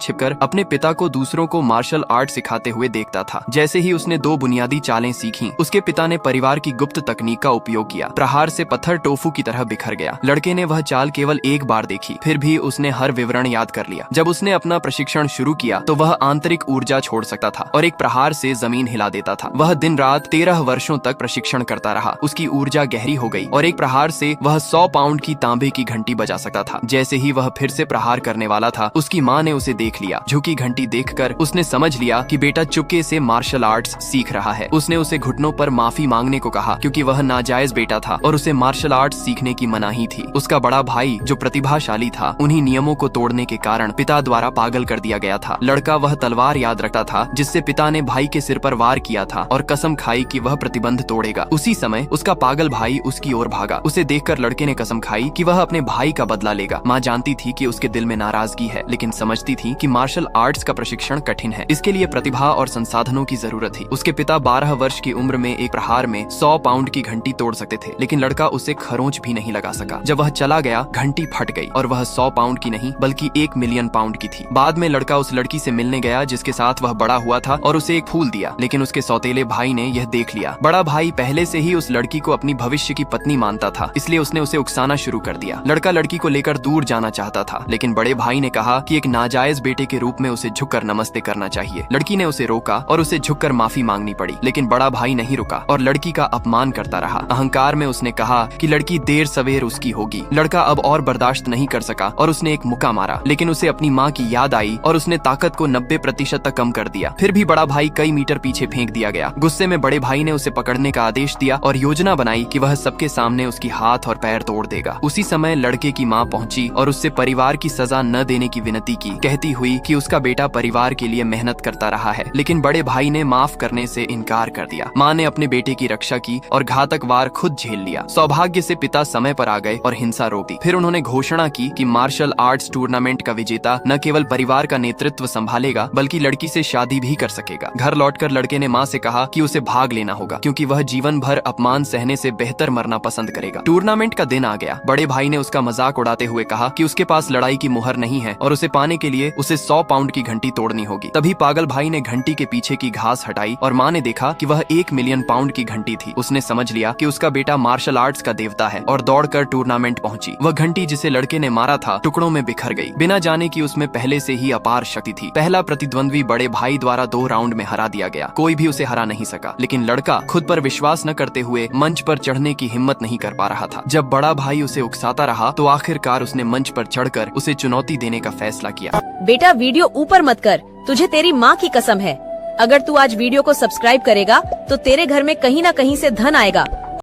छिपकर अपने पिता को दूसरों को मार्शल आर्ट सिखाते हुए देखता था। जैसे ही उसने 2 बुनियादी चालें सीखी, उसके पिता ने परिवार की गुप्त तकनीक का उपयोग किया। प्रहार से पत्थर टोफू की तरह बिखर गया। लड़के ने वह चाल केवल एक बार देखी, फिर भी उसने हर विवरण याद कर लिया। जब उसने अपना प्रशिक्षण शुरू किया तो वह आंतरिक ऊर्जा छोड़ सकता था और एक प्रहार से जमीन हिला देता था। वह दिन रात 13 वर्षों तक प्रशिक्षण करता रहा। उसकी ऊर्जा गहरी हो गई और एक प्रहार से वह 100 पाउंड की तांबे की घंटी बजा सकता था। जैसे ही वह फिर से प्रहार करने वाला था, उसकी माँ ने उसे देख लिया। झुकी घंटी देखकर उसने समझ लिया कि बेटा चुपके से मार्शल आर्ट्स सीख रहा है। उसने उसे घुटनों पर माफी मांगने को कहा, क्योंकि वह नाजायज बेटा था और उसे मार्शल आर्ट्स सीखने की मनाही थी। उसका बड़ा भाई जो प्रतिभाशाली था, उन्हीं नियमों को तोड़ने के कारण पिता द्वारा पागल कर दिया गया था। लड़का वह तलवार याद रखता था जिससे पिता ने भाई के सिर पर वार किया था और कसम खाई कि वह प्रतिबंध तोड़ेगा। उसी समय उसका पागल भाई उसकी ओर भागा। उसे देखकर लड़के ने कसम खाई कि वह अपने भाई का बदला लेगा। माँ जानती थी कि उसके दिल में नाराजगी है, लेकिन समझती थी कि मार्शल आर्ट्स का प्रशिक्षण कठिन है। इसके लिए प्रतिभा और संसाधनों की जरूरत थी। उसके पिता 12 वर्ष की उम्र में एक प्रहार में 100 पाउंड की घंटी तोड़ सकते थे, लेकिन लड़का उसे खरोंच भी नहीं लगा सका। जब वह चला गया, घंटी फट गई और वह 100 पाउंड की नहीं बल्कि 1 मिलियन पाउंड की थी। बाद में लड़का उस लड़की से मिलने गया जिसके साथ वह बड़ा हुआ था और उसे एक फूल दिया, लेकिन उसके सौतेले भाई ने यह देख लिया। बड़ा भाई पहले से ही उस लड़की को अपनी भविष्य की पत्नी मानता था, इसलिए उसने उसे उकसाना शुरू कर दिया। लड़का लड़की को लेकर दूर जाना चाहता था, लेकिन बड़े भाई ने कहा कि एक नाजायज बेटे के रूप में उसे झुककर नमस्ते करना चाहिए। लड़की ने उसे रोका और उसे झुककर माफी मांगनी पड़ी, लेकिन बड़ा भाई नहीं रुका और लड़की का अपमान करता रहा। अहंकार में उसने कहा कि लड़की देर सवेर उसकी होगी। लड़का अब और बर्दाश्त नहीं कर सका और उसने एक मुक्का मारा, लेकिन उसे अपनी माँ की याद आई और उसने ताकत को 90% तक कम कर दिया। फिर भी बड़ा भाई कई मीटर पीछे फेंक दिया गया। गुस्से में बड़े भाई ने उसे पकड़ने का आदेश दिया और योजना बनाई कि वह सबके सामने उसकी हाथ और पैर तोड़ देगा। उसी समय लड़के की माँ पहुंची और उससे परिवार की सजा न देने की विनती की, कहती हुई कि उसका बेटा परिवार के लिए मेहनत करता रहा है। लेकिन बड़े भाई ने माफ करने से इनकार कर दिया। माँ ने अपने बेटे की रक्षा की और घातक वार खुद झेल लिया। सौभाग्य से पिता समय पर आ गए और हिंसा रोक दी। फिर उन्होंने घोषणा की कि मार्शल आर्ट्स टूर्नामेंट का विजेता न केवल परिवार का नेतृत्व संभालेगा, बल्कि लड़की से शादी भी कर सकेगा। घर लौटकर लड़के ने माँ से कहा कि उसे भाग लेना होगा, क्योंकि वह जीवन भर अपमान सहने से बेहतर मरना पसंद करेगा। टूर्नामेंट का दिन आ गया। बड़े भाई ने उसका मजाक उड़ाते हुए कहा कि उसके पास लड़ाई की मुहर नहीं है और उसे पाने के लिए उसे 100 पाउंड की घंटी तोड़नी होगी। तभी पागल भाई ने घंटी के पीछे की घास हटाई और माँ ने देखा कि वह 1 मिलियन पाउंड की घंटी थी। उसने समझ लिया कि उसका बेटा मार्शल आर्ट्स का देवता है और दौड़कर टूर्नामेंट पहुंची। वह घंटी जिसे लड़के ने मारा था टुकड़ों में बिखर गई, बिना जाने कि उसमें पहले से ही अपार शक्ति थी। पहला प्रतिद्वंद्वी बड़े भाई द्वारा 2 राउंड में हरा दिया गया। कोई भी उसे हरा नहीं सका, लेकिन लड़का खुद पर विश्वास न करते हुए मंच पर चढ़ने की हिम्मत नहीं कर पा रहा था। जब बड़ा भाई उसे उकसाता रहा तो आखिरकार उसने मंच पर चढ़कर उसे चुनौती देने का फैसला किया। बेटा वीडियो ऊपर मत कर, तुझे तेरी माँ की कसम है। अगर तू आज वीडियो को सब्सक्राइब करेगा तो तेरे घर में कहीं न कहीं से धन आएगा